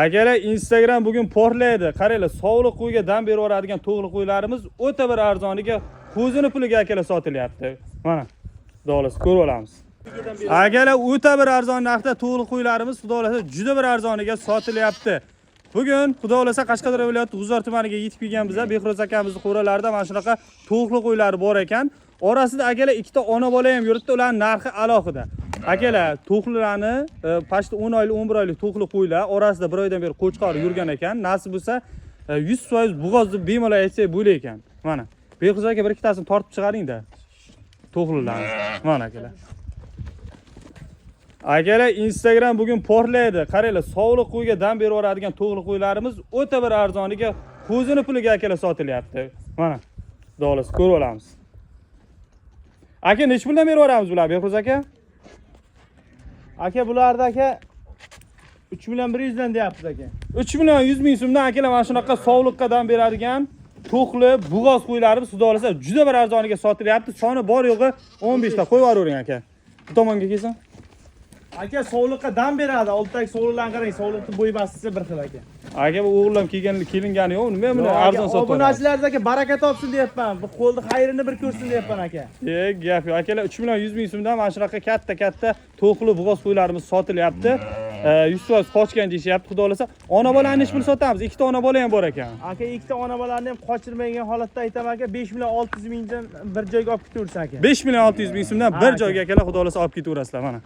Akalar, Instagram bugun portlaydi. Qaranglar, sovuliq qo'yga dam berib yuboradigan to'g'li qo'ylarimiz o'ta bir arzoniga, ko'zini puliga akalar sotilyapti. Mana, xudolar ko'rib olamiz. Akalar, o'ta bir arzon narxda to'g'li qo'ylarimiz xudolar juda bir arzoniga sotilyapti. Bugun xudolar Qashqadaryo viloyati G'uzor tumaniga yetib kelganmiz. Behroz akamizning qo'ralarida mana shunaqa to'g'li qo'ylari bor ekan. Orasida akalar ikkita ona bola ham yuribdi, ularning narxi alohida. Akalar, to'qlilarni pashti 10 oylik, 11 oylik to'qli qo'ylar orasida bir oydan beri qo'chqor yurgan ekan. Nasib bo'lsa 100% bo'g'ozni bemalol aytsak bo'lar ekan. Mana. Behroz aka bir ikkitasini tortib chiqaring-da. To'qlilarni. Mana akalar. Akalar, Instagram bugun portlaydi. Qaranglar, sovuliq qo'yga dam berib yuboradigan to'g'li qo'ylarimiz o'ta bir arzoniga, ko'zini puliga akalar sotilyapti. Mana. Xudolar ko'rib olamiz. Aka, nech puldan berib yuboramiz bular, Behroz aka? Aka, bularda aka 3 million 100 dan deyapsiz aka. 3 million 100 ming so'mdan akalar mana shunaqa sovuliqqa dam beradigan to'qli bo'g'oz qo'ylarimiz xudolar juda bir arzoniga sotilyapti. Soni bor yo'g'i 15 ta qo'yib yuboring aka. Bu tomonga kelsin. Aka, sovuliqqa dam beradi. Oldidagi sovuliqlarni qarang, sovuliqning bo'yi bastisi bir xil aka. Aka, bu o'g'illam kelingani yo'q, nima buni arzon sotaman. Obunachilarga aka baraka topsin deyapman. Bu qo'lni xayrini bir ko'rsin deyapman aka. Gap yo'q. Akalar, 3 million 100 ming so'mdan mana shunaqa katta to'qli bo'g'oz qo'ylarimiz sotilyapti. 100% qochgan deyishyapti, xudolar. Ona bolani nech pul sotamiz? Ikkita ona bola ham bor ekan. Aka, ikkita ona bolani ham qochirmagan holatda aytaman aka, 5 million 600 mingdan bir joyga olib ketaversin aka. 5 million 600 ming so'mdan bir joyga akalar xudolar olib ketaverasizlar mana.